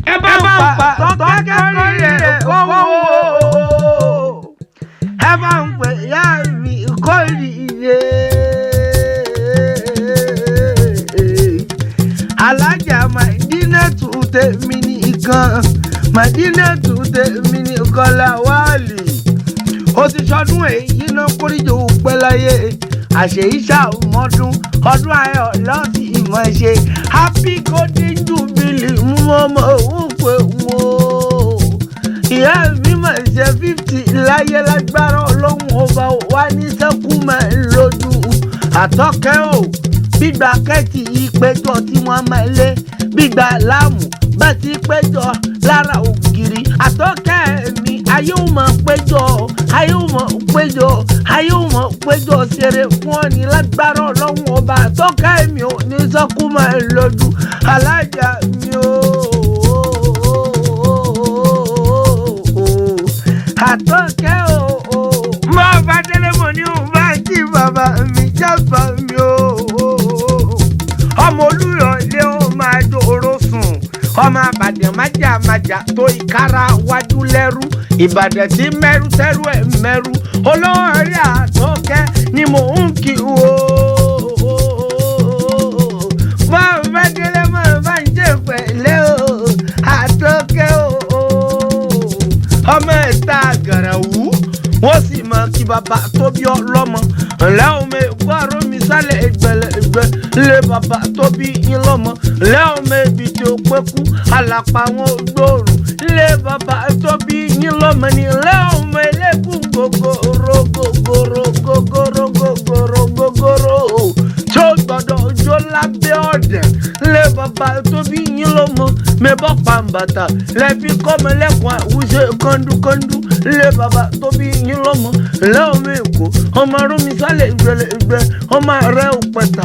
ẹ bá ń pa tọ́kẹ́kọ̀ọ́ rẹ̀ kọ́wọ́ ẹ bá ń pè yá mi kórìíre alájà Màdínátù tèmi nìkan Màdínátù tèmi nìkan Láwálì ó ti sọdún èyí náà kórìjọ pẹ́ láyé àṣeyíṣà ọmọdún ọdún ayọ̀ lọ́sì ìmọ̀ ṣe happy golden jubilee mú ọmọ òun pé wọ́n ìyá mi mà ṣe 50 láyé lágbára ọlọ́run ọba wa ní sẹ́kù máa ń lójú àtọ́kẹ́ ò gbígbà kẹ́tì ìpéjọ tí wọ́n máa lé gbígbà láàmú bá ti péjọ lára ògiri àtọ́kẹ́ mi ayé ò mọ̀ péjọ ayé ò mọ̀ péjọ ayé ò mọ̀ péjọ ṣeré fún ọ ní lágbára ọlọ́run ọba àtọ́kẹ́ mi ò ní sẹ́kù máa ń lójú alájà mi ò. àtọ́kẹ́ o má bá délé mọ̀ ní òun bá jí bàbá mi jábà mi o ọmọ olúyọ̀ ilé ó máa dòrò sùn ọmọ àbàdàn májàmájà tó ìkárà wájú lẹ́rú ìbàdàn tí mẹ́rú tẹ́rú ẹ̀ mẹ́rú olórí àtọ́kẹ́ ni mò ń kí o má bá délé mọ̀ bá ń jẹ́ pẹ̀lẹ́ o àtọ́kẹ́ o ọmọ ẹ̀ta agarahu wọ́n sì mọ kí bàbá tó bí ọlọ́mọ ǹlẹ́ ọmọ ẹ̀gbọ́n àrùn mi sálẹ̀ ẹgbẹ̀lẹ́gbẹ̀ lé bàbá tó bí yín lọ́mọ ǹlẹ́ ọmọ ẹbí tí ó pé kú àlàpà wọn gbòòrò lé bàbá tó bí yín lọ́mọ ní ǹlẹ́ ọmọ ẹlẹ́gùn gògòrò gògòrò gògòrò gògòrò gògòrò tó gbọdọ̀ jó lábẹ́ ọ̀dẹ̀ lé bàbá tó bí yín lọ́mọ mẹ́bọ̀ pàǹbàtà lẹ́fi kọ́mọlẹ́kùn àwùjọ kọ́ńdúkọ́ńdú lé bàbá tó bí yín lọ́mọ lẹ́ọ̀mọ èkó ọmọ arúmi sálẹ̀ ìgbẹ̀lẹ̀gbẹ̀ ọmọ ààrẹ òpẹ̀tà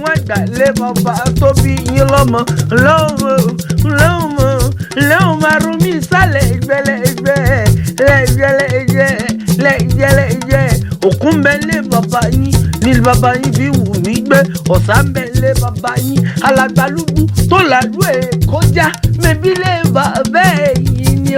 wọ́n gbà lé bàbá tó bí yín lọ́mọ lẹ́ọ̀mọ arúmi sálẹ̀ ìgbẹ̀lẹ̀gbẹ̀ òkun bẹ lé bàbá yín ní bàbá yín fi wù mí gbé ọ̀sán bẹ lé bàbá yín alàgbàlúgbú tó làlú èkó já mẹbí lé bàbá yín ni ó.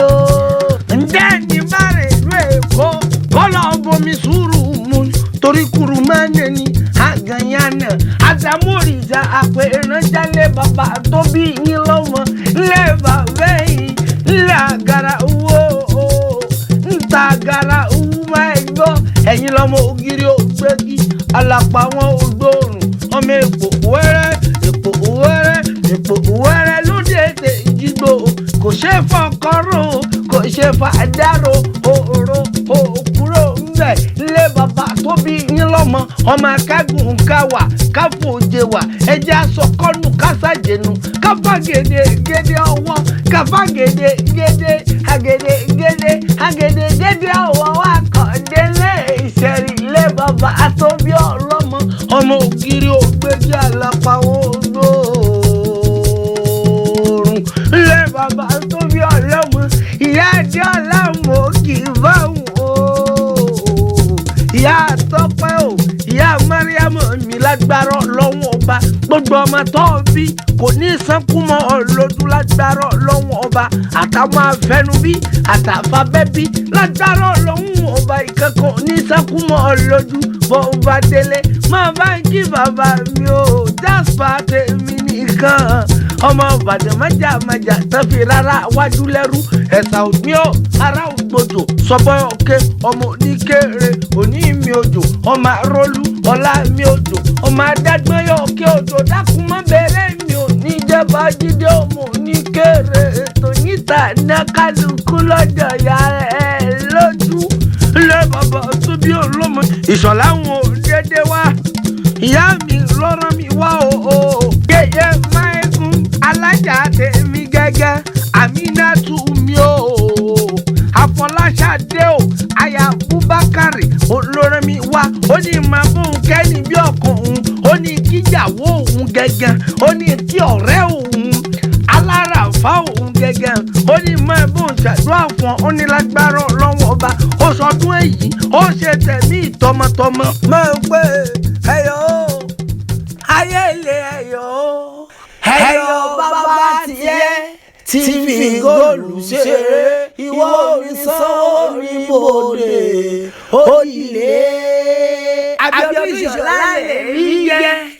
ǹjẹ́ ní bàrẹ̀ ìlú èkó kọ́lọ̀ bomi sùúrù mu torí kúrú máa ń ní àgànyànà àdàmúrìjà àpè ìrànjálẹ̀ bàbá tó bí yín lọ́mọ lé bàbá yín lé agarahu ńta agarahu máa gbọ́ ẹ̀yin lọ́mọ ògiri ògbégi alàpà wọn ògbóòrùn ọmọ èpò wẹ́rẹ́ lóde ètè ìjìgbò kò ṣe fọkọrò kò ṣe fàdárò òòrò òkúrò ńbẹ lé bàbá tó bí yín lọ́mọ ọmọ akágùn káwà káfòjèwà ẹjẹ asọkọnù kásàjẹnu káfàgèdè gèdè ọwọ́ káfàgèdè gèdè àgèdè gèdè ọwọ́ wà kọ̀délé ìṣẹ̀rí lé bàbá tó bí ọlọ́mọ ọmọ ògiri ògbéjì àlàpà ògbóòrùn lé bàbá tó bí ọlọ́mọ ìyá àdé ọlámọ kì í báwọn o ìyá àtọ́pẹ́ o ìyá Mariam mi lágbára lọ́wọ́ ọba gbogbo ọmọ tó bí kò ní sánkúmọ́ ọlọ́dún lágbára lọ́wọ́ ọba àtàwọn afẹnubí àtàfàbẹ́bí lágbára lọ́wọ́ ọba ìkẹ́kọ̀ọ́ ní sánkúmọ́ ọlọ́dún bọ́ ọba délé máa bá ń kí bàbá mi o jáspa tèmi nìkan ọmọ Ìbàdàn májàmájà tẹ́fì rárá wájú lẹ́rú ẹ̀sà òní ọ̀ ará ògbòjò sọ́bọ̀ ọ̀kẹ́ ọmọ oníkéré òní mi òjò ọmọ arólú ọlá mi òjò ọmọ adágbọ́yọ̀ ọ̀kẹ́ òjò dákúmọ́ bẹ̀rẹ̀ mi ò ní jẹ́bà jíde ọmọ oníkéré ètò níta ní kálukú lọ́jọ́ ya ẹ̀ lójú lé bàbá tó bí olómọ ìṣọ̀lá wọn ò dédé wá ìyá mi lọ́rọ̀ mi wá o yẹyẹ máìkún alájà tèmi gẹ́gẹ́ Àmínátù mi o Àfọláṣadé o aya Búbákàrì olórí mi wá ó ní máa bóun kẹ́ni bí ọkàn òun ó ní kíyàwó òun gẹ́gẹ́ ó ní kí ọ̀rẹ́ òun aláràfá òun gẹ́gẹ́ ó ní máa bóun ṣàdúrà fún ó ní lágbára Ọlọ́run ọba ó sọdún èyí ó ṣe tẹ̀mí tọmọtọmọ máa ń pè ẹyọ ayé ilé ẹyọ bàbá tiẹ̀ tí fi góòlù ṣeré ìwọ onísanwó ní bòde òyìnlé Abíọ́dún Ìṣọ̀lá lè rí yẹ.